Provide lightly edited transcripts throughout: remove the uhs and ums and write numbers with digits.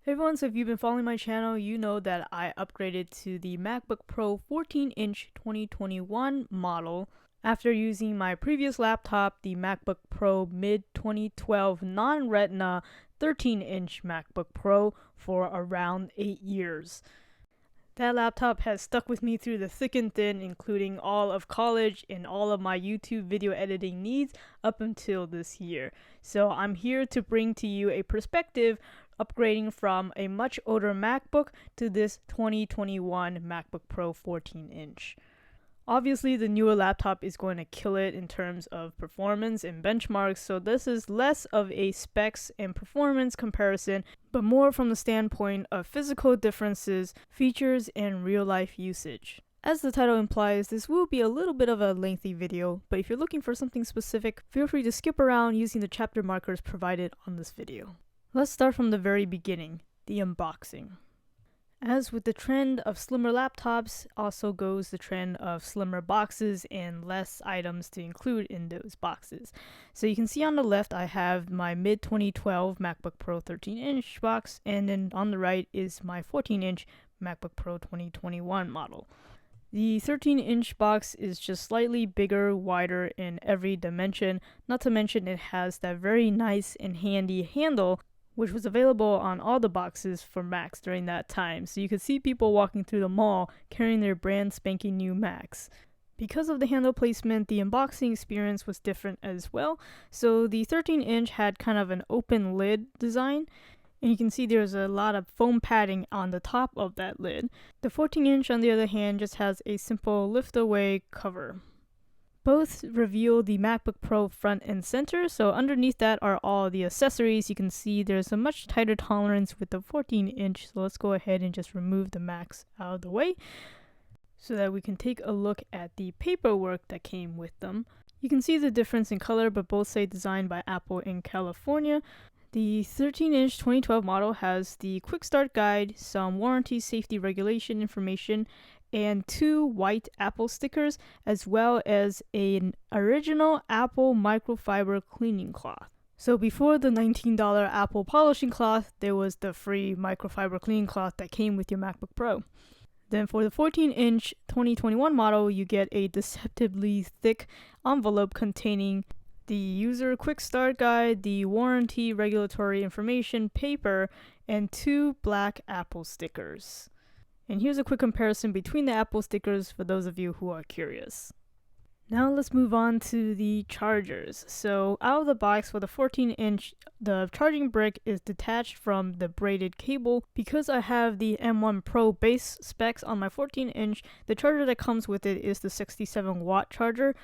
Hey everyone, so if you've been following my channel, you know that I upgraded to the MacBook Pro 14-inch 2021 model after using my previous laptop, the MacBook Pro mid-2012 non-Retina 13-inch MacBook Pro, for around 8 years. That laptop has stuck with me through the thick and thin, including all of college and all of my YouTube video editing needs up until this year. So I'm here to bring to you a perspective upgrading from a much older MacBook to this 2021 MacBook Pro 14-inch. Obviously, the newer laptop is going to kill it in terms of performance and benchmarks, so this is less of a specs and performance comparison, but more from the standpoint of physical differences, features, and real-life usage. As the title implies, this will be a little bit of a lengthy video, but if you're looking for something specific, feel free to skip around using the chapter markers provided on this video. Let's start from the very beginning, the unboxing. As with the trend of slimmer laptops, also goes the trend of slimmer boxes and less items to include in those boxes. So you can see on the left I have my mid-2012 MacBook Pro 13-inch box, and then on the right is my 14-inch MacBook Pro 2021 model. The 13-inch box is just slightly bigger, wider in every dimension, not to mention it has that very nice and handy handle which was available on all the boxes for Macs during that time, so you could see people walking through the mall carrying their brand spanking new Macs. Because of the handle placement, the unboxing experience was different as well. So the 13-inch had kind of an open lid design, and you can see there's a lot of foam padding on the top of that lid. The 14-inch, on the other hand, just has a simple lift-away cover. Both reveal the MacBook Pro front and center, so underneath that are all the accessories. You can see there's a much tighter tolerance with the 14-inch, so let's go ahead and just remove the Macs out of the way so that we can take a look at the paperwork that came with them. You can see the difference in color, but both say designed by Apple in California. The 13-inch 2012 model has the quick start guide, some warranty safety regulation information, and 2 white Apple stickers, as well as an original Apple microfiber cleaning cloth. So before the $19 Apple polishing cloth, there was the free microfiber cleaning cloth that came with your MacBook Pro. Then for the 14-inch 2021 model, you get a deceptively thick envelope containing the user quick start guide, the warranty regulatory information paper, and 2 black Apple stickers. And here's a quick comparison between the Apple stickers for those of you who are curious. Now let's move on to the chargers. So out of the box for the 14-inch, the charging brick is detached from the braided cable. Because I have the M1 Pro base specs on my 14-inch, the charger that comes with it is the 67-watt charger.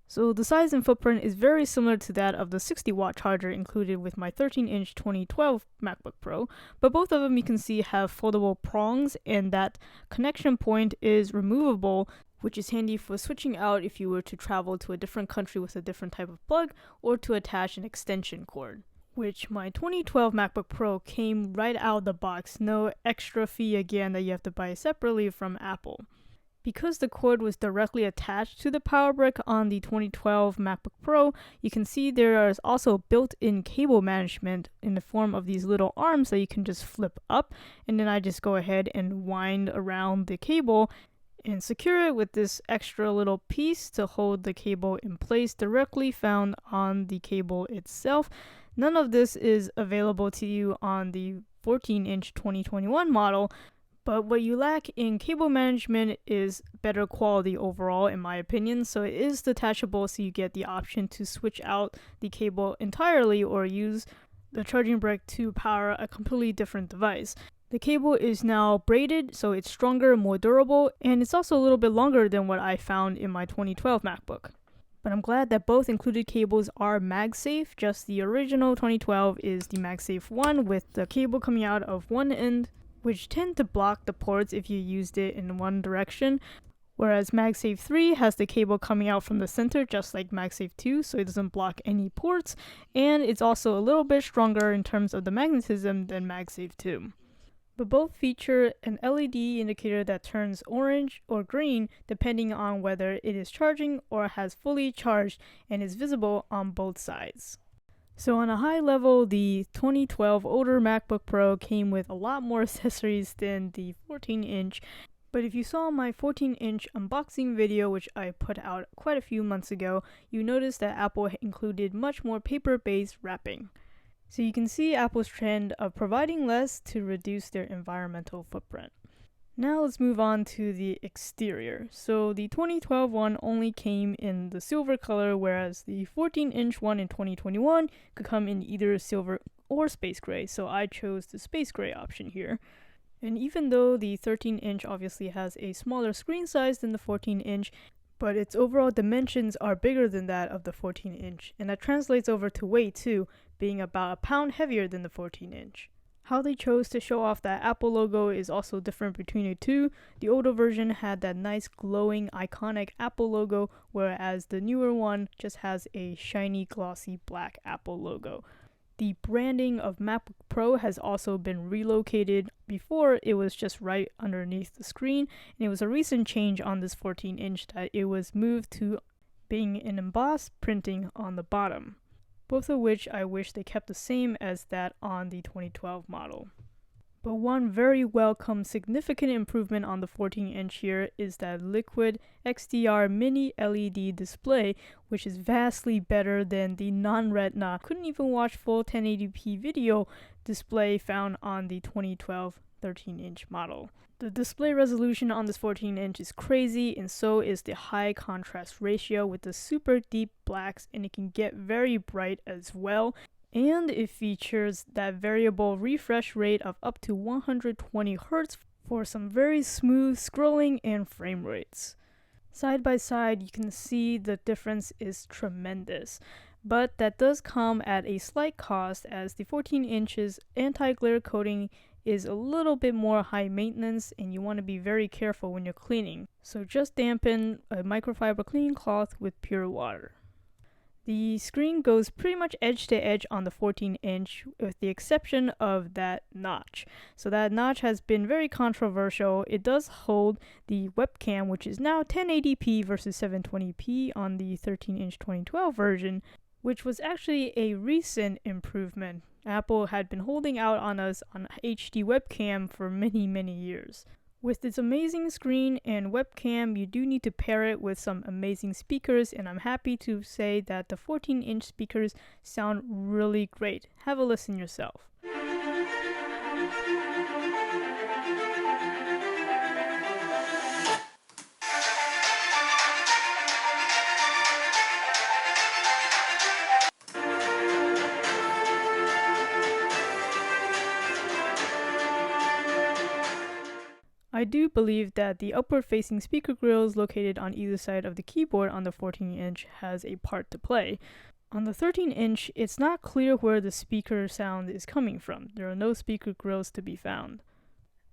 So the size and footprint is very similar to that of the 60-watt charger included with my 13-inch 2012 MacBook Pro, but both of them you can see have foldable prongs, and that connection point is removable, which is handy for switching out if you were to travel to a different country with a different type of plug, or to attach an extension cord, which my 2012 MacBook Pro came right out of the box, no extra fee again that you have to buy separately from Apple. Because the cord was directly attached to the power brick on the 2012 MacBook Pro, you can see there is also built-in cable management in the form of these little arms that you can just flip up, and then I just go ahead and wind around the cable and secure it with this extra little piece to hold the cable in place directly found on the cable itself. None of this is available to you on the 14-inch 2021 model, but what you lack in cable management is better quality overall, in my opinion. So it is detachable, so you get the option to switch out the cable entirely or use the charging brick to power a completely different device. The cable is now braided, so it's stronger, more durable, and it's also a little bit longer than what I found in my 2012 MacBook. But I'm glad that both included cables are MagSafe. Just the original 2012 is the MagSafe 1 with the cable coming out of one end, which tend to block the ports if you used it in one direction, whereas MagSafe 3 has the cable coming out from the center just like MagSafe 2, so it doesn't block any ports, and it's also a little bit stronger in terms of the magnetism than MagSafe 2. But both feature an LED indicator that turns orange or green depending on whether it is charging or has fully charged and is visible on both sides. So on a high level, the 2012 older MacBook Pro came with a lot more accessories than the 14-inch. But if you saw my 14-inch unboxing video, which I put out quite a few months ago, you noticed that Apple included much more paper-based wrapping. So you can see Apple's trend of providing less to reduce their environmental footprint. Now let's move on to the exterior. So the 2012 one only came in the silver color, whereas the 14-inch one in 2021 could come in either silver or space gray. So I chose the space gray option here. And even though the 13-inch obviously has a smaller screen size than the 14-inch, but its overall dimensions are bigger than that of the 14-inch, and that translates over to weight too, being about a pound heavier than the 14-inch. How they chose to show off that Apple logo is also different between the two. The older version had that nice glowing iconic Apple logo, whereas the newer one just has a shiny glossy black Apple logo. The branding of MacBook Pro has also been relocated. Before, it was just right underneath the screen, and it was a recent change on this 14-inch that it was moved to being an embossed printing on the bottom, both of which I wish they kept the same as that on the 2012 model. But one very welcome significant improvement on the 14-inch here is that Liquid XDR mini LED display, which is vastly better than the non-retina, couldn't even watch full 1080p video display found on the 2012 13-inch model. The display resolution on this 14-inch is crazy, and so is the high contrast ratio with the super deep blacks, and it can get very bright as well. And it features that variable refresh rate of up to 120 Hz for some very smooth scrolling and frame rates. Side by side, you can see the difference is tremendous, but that does come at a slight cost, as the 14 inches anti-glare coating is a little bit more high maintenance and you want to be very careful when you're cleaning. So just dampen a microfiber cleaning cloth with pure water. The screen goes pretty much edge to edge on the 14-inch with the exception of that notch. So that notch has been very controversial. It does hold the webcam, which is now 1080p versus 720p on the 13-inch 2012 version, which was actually a recent improvement. Apple had been holding out on us on HD webcam for many years. With its amazing screen and webcam, you do need to pair it with some amazing speakers, and I'm happy to say that the 14-inch speakers sound really great. Have a listen yourself. I do believe that the upward-facing speaker grills located on either side of the keyboard on the 14-inch has a part to play. On the 13-inch, it's not clear where the speaker sound is coming from. There are no speaker grills to be found.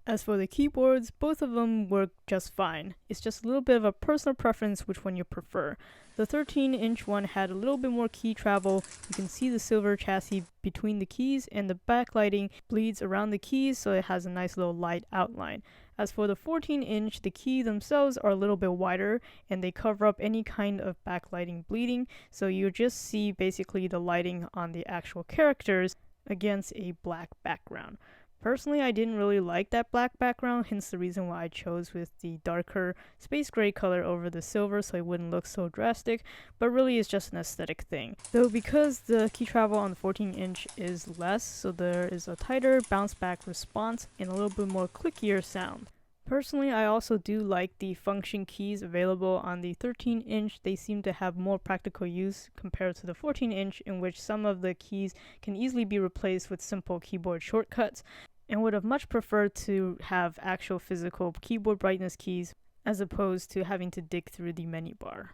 As for the keyboards, both of them work just fine. It's just a little bit of a personal preference which one you prefer. The 13-inch one had a little bit more key travel. You can see the silver chassis between the keys, and the backlighting bleeds around the keys, so it has a nice little light outline. As for the 14-inch, the keys themselves are a little bit wider, and they cover up any kind of backlighting bleeding, so you just see basically the lighting on the actual characters against a black background. Personally, I didn't really like that black background, hence the reason why I chose with the darker space gray color over the silver so it wouldn't look so drastic, but really it's just an aesthetic thing. Though because the key travel on the 14-inch is less, so there is a tighter bounce back response and a little bit more clickier sound. Personally, I also do like the function keys available on the 13-inch. They seem to have more practical use compared to the 14-inch, in which some of the keys can easily be replaced with simple keyboard shortcuts, and would have much preferred to have actual physical keyboard brightness keys as opposed to having to dig through the menu bar.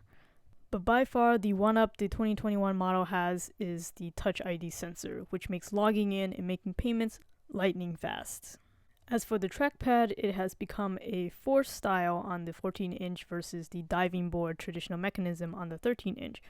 But by far, the one-up the 2021 model has is the Touch ID sensor, which makes logging in and making payments lightning fast. As for the trackpad, it has become a forced style on the 14-inch versus the diving board traditional mechanism on the 13-inch.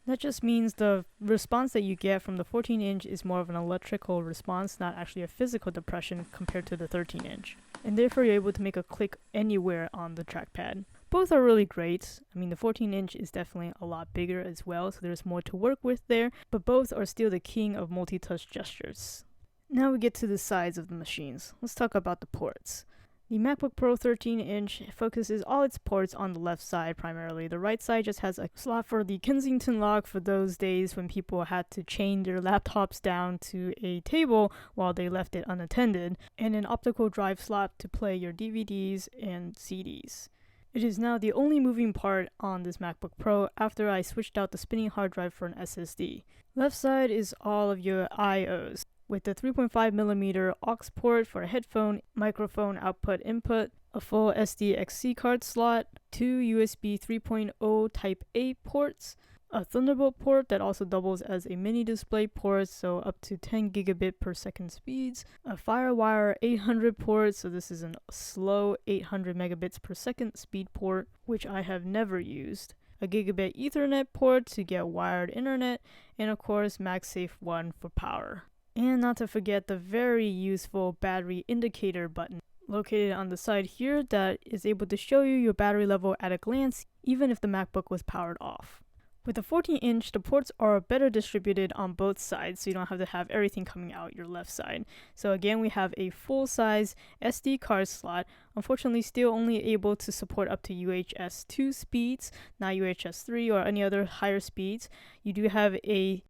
That just means the response that you get from the 14-inch is more of an electrical response, not actually a physical depression compared to the 13-inch. And therefore you're able to make a click anywhere on the trackpad. Both are really great. I mean, the 14-inch is definitely a lot bigger as well, so there's more to work with there, but both are still the king of multi-touch gestures. Now we get to the sides of the machines. Let's talk about the ports. The MacBook Pro 13-inch focuses all its ports on the left side primarily. The right side just has a slot for the Kensington lock for those days when people had to chain their laptops down to a table while they left it unattended, and an optical drive slot to play your DVDs and CDs. It is now the only moving part on this MacBook Pro after I switched out the spinning hard drive for an SSD. Left side is all of your IOs, with the 3.5mm aux port for a headphone, microphone output input, a full SDXC card slot, 2 USB 3.0 Type A ports, a Thunderbolt port that also doubles as a mini display port, so up to 10 gigabit per second speeds, a FireWire 800 port, so this is a slow 800 megabits per second speed port, which I have never used, a gigabit Ethernet port to get wired internet, and of course MagSafe 1 for power. And not to forget the very useful battery indicator button located on the side here that is able to show you your battery level at a glance even if the MacBook was powered off. With the 14-inch, the ports are better distributed on both sides, so you don't have to have everything coming out your left side. So again, we have a full-size SD card slot, unfortunately still only able to support up to UHS 2 speeds, not UHS 3 or any other higher speeds. You do have a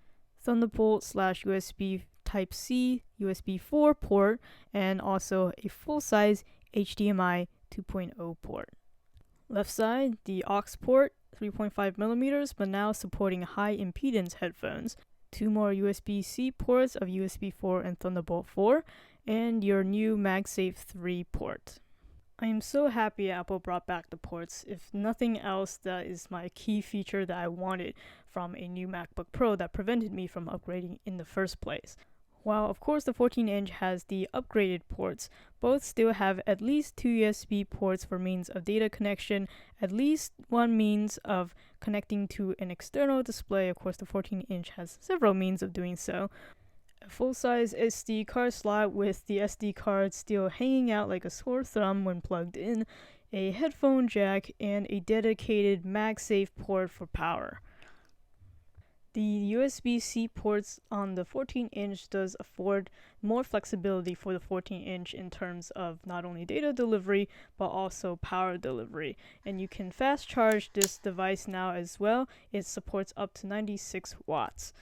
Thunderbolt/USB Type-C USB 4 port, and also a full-size HDMI 2.0 port. Left side, the aux port, 3.5mm, but now supporting high impedance headphones, 2 more USB-C ports of USB 4 and Thunderbolt 4, and your new MagSafe 3 port. I am so happy Apple brought back the ports. If nothing else, that is my key feature that I wanted from a new MacBook Pro that prevented me from upgrading in the first place. While of course the 14-inch has the upgraded ports, both still have at least 2 USB ports for means of data connection, at least one means of connecting to an external display. Of course the 14-inch has several means of doing so. A full-size SD card slot with the SD card still hanging out like a sore thumb when plugged in, a headphone jack, and a dedicated MagSafe port for power. The USB-C ports on the 14-inch does afford more flexibility for the 14-inch in terms of not only data delivery, but also power delivery. And you can fast charge this device now as well. It supports up to 96 watts.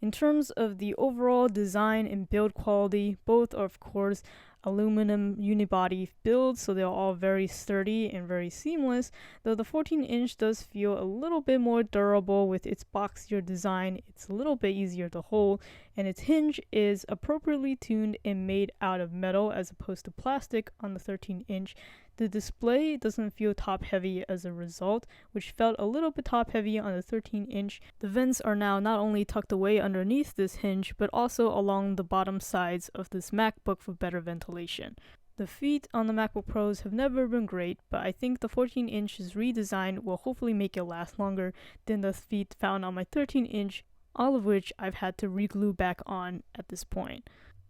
In terms of the overall design and build quality, both are of course aluminum unibody builds, so they're all very sturdy and very seamless, though the 14-inch does feel a little bit more durable with its boxier design. It's a little bit easier to hold, and its hinge is appropriately tuned and made out of metal as opposed to plastic on the 13-inch. The display doesn't feel top-heavy as a result, which felt a little bit top-heavy on the 13-inch. The vents are now not only tucked away underneath this hinge, but also along the bottom sides of this MacBook for better ventilation. The feet on the MacBook Pros have never been great, but I think the 14-inch's redesign will hopefully make it last longer than the feet found on my 13-inch, all of which I've had to re-glue back on at this point.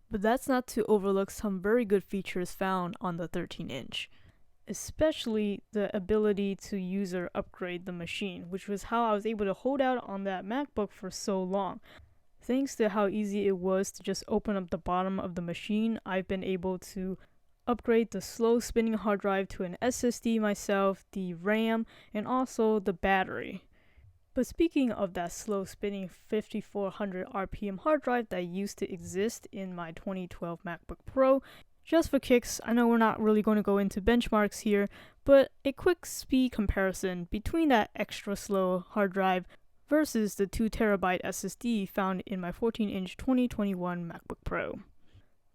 But that's not to overlook some very good features found on the 13-inch. Especially the ability to user upgrade the machine, which was how I was able to hold out on that MacBook for so long. Thanks to how easy it was to just open up the bottom of the machine, I've been able to upgrade the slow spinning hard drive to an SSD myself, the RAM, and also the battery. But speaking of that slow spinning 5400 RPM hard drive that used to exist in my 2012 MacBook Pro, just for kicks, I know we're not really going to go into benchmarks here, but a quick speed comparison between that extra slow hard drive versus the 2TB SSD found in my 14-inch 2021 MacBook Pro.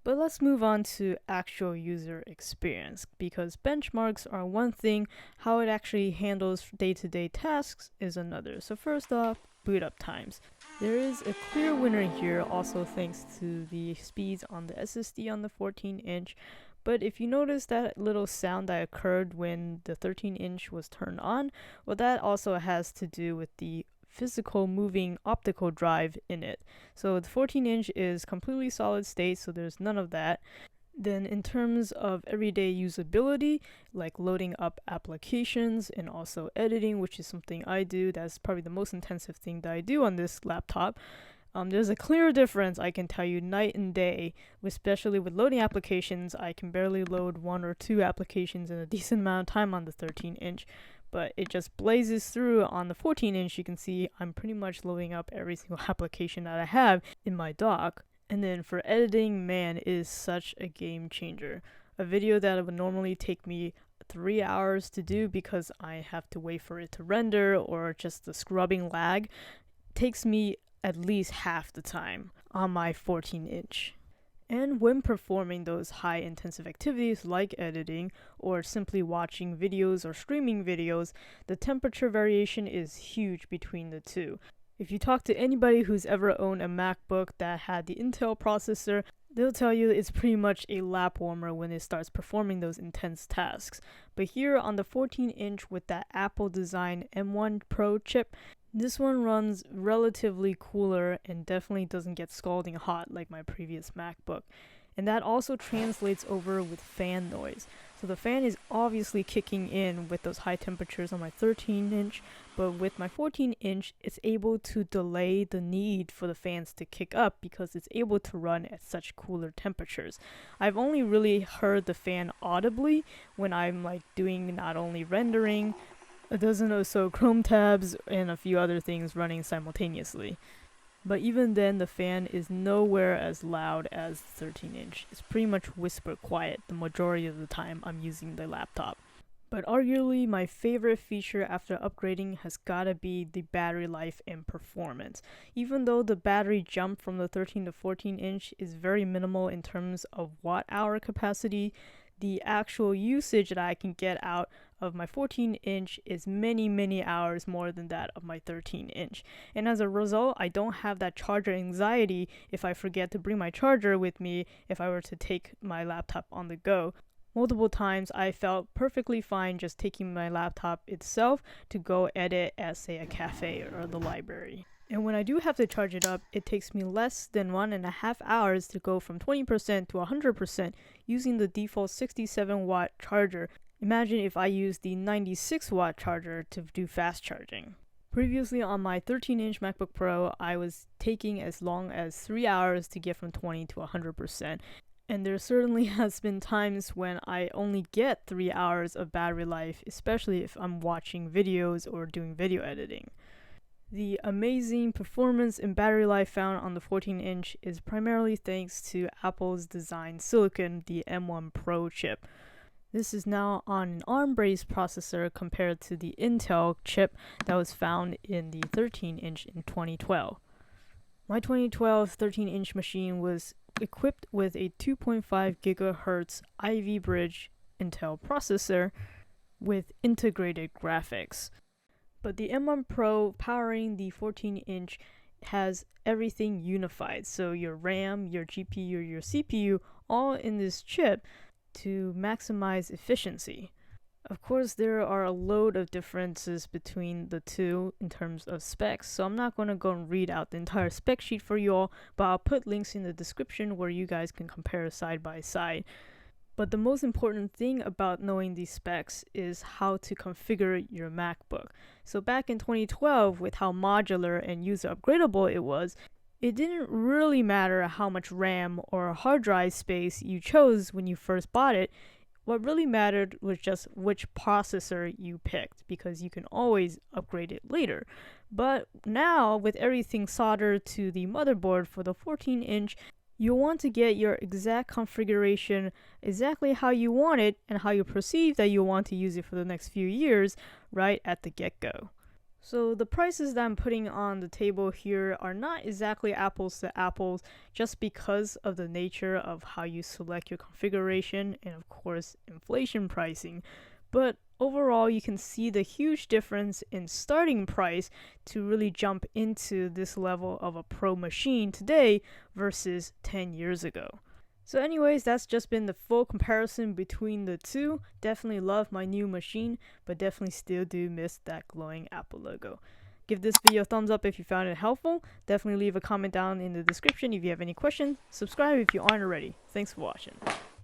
But let's move on to actual user experience, because benchmarks are one thing, how it actually handles day-to-day tasks is another. So first off, boot up times. There is a clear winner here, also thanks to the speeds on the SSD on the 14-inch. But if you notice that little sound that occurred when the 13-inch was turned on, well, that also has to do with the physical moving optical drive in it. So the 14-inch is completely solid state, so there's none of that. Then in terms of everyday usability, like loading up applications and also editing, which is something I do, that's probably the most intensive thing that I do on this laptop. There's a clear difference, I can tell you, night and day, especially with loading applications. I can barely load 1 or 2 applications in a decent amount of time on the 13-inch, but it just blazes through on the 14-inch. You can see I'm pretty much loading up every single application that I have in my dock. And then for editing, man, it is such a game changer. A video that would normally take me 3 hours to do because I have to wait for it to render or just the scrubbing lag takes me at least half the time on my 14-inch. And when performing those high intensive activities like editing or simply watching videos or streaming videos, the temperature variation is huge between the two. If you talk to anybody who's ever owned a MacBook that had the Intel processor, they'll tell you it's pretty much a lap warmer when it starts performing those intense tasks. But here on the 14-inch with that Apple design M1 Pro chip, this one runs relatively cooler and definitely doesn't get scalding hot like my previous MacBook. And that also translates over with fan noise. So the fan is obviously kicking in with those high temperatures on my 13-inch, but with my 14-inch, it's able to delay the need for the fans to kick up because it's able to run at such cooler temperatures. I've only really heard the fan audibly when I'm like doing not only rendering, a dozen or so Chrome tabs, and a few other things running simultaneously. But even then, the fan is nowhere as loud as the 13-inch. It's pretty much whisper quiet the majority of the time I'm using the laptop. But arguably, my favorite feature after upgrading has gotta be the battery life and performance. Even though the battery jump from the 13 to 14-inch is very minimal in terms of watt-hour capacity, the actual usage that I can get out of my 14-inch is many hours more than that of my 13-inch. And as a result, I don't have that charger anxiety if I forget to bring my charger with me if I were to take my laptop on the go. Multiple times I felt perfectly fine just taking my laptop itself to go edit at, say, a cafe or the library. And when I do have to charge it up, it takes me less than 1.5 hours to go from 20% to 100% using the default 67 watt charger. Imagine if I used the 96 watt charger to do fast charging. Previously on my 13-inch MacBook Pro, I was taking as long as 3 hours to get from 20 to 100%. And there certainly has been times when I only get 3 hours of battery life, especially if I'm watching videos or doing video editing. The amazing performance and battery life found on the 14-inch is primarily thanks to Apple's design silicon, the M1 Pro chip. This is now on an ARM-based processor compared to the Intel chip that was found in the 13-inch in 2012. My 2012 13-inch machine was equipped with a 2.5 GHz Ivy Bridge Intel processor with integrated graphics. But the M1 Pro powering the 14-inch has everything unified. So your RAM, your GPU, your CPU, all in this chip to maximize efficiency. Of course, there are a load of differences between the two in terms of specs, so I'm not going to go and read out the entire spec sheet for you all, but I'll put links in the description where you guys can compare side by side. But the most important thing about knowing these specs is how to configure your MacBook. So back in 2012, with how modular and user upgradable it was, it didn't really matter how much RAM or hard drive space you chose when you first bought it. What really mattered was just which processor you picked, because you can always upgrade it later. But now, with everything soldered to the motherboard for the 14-inch, you'll want to get your exact configuration exactly how you want it and how you perceive that you want to use it for the next few years right at the get-go. So the prices that I'm putting on the table here are not exactly apples to apples just because of the nature of how you select your configuration and of course inflation pricing. But overall, you can see the huge difference in starting price to really jump into this level of a pro machine today versus 10 years ago. So anyways, that's just been the full comparison between the two. Definitely love my new machine, but definitely still do miss that glowing Apple logo. Give this video a thumbs up if you found it helpful. Definitely leave a comment down in the description if you have any questions. Subscribe if you aren't already. Thanks for watching.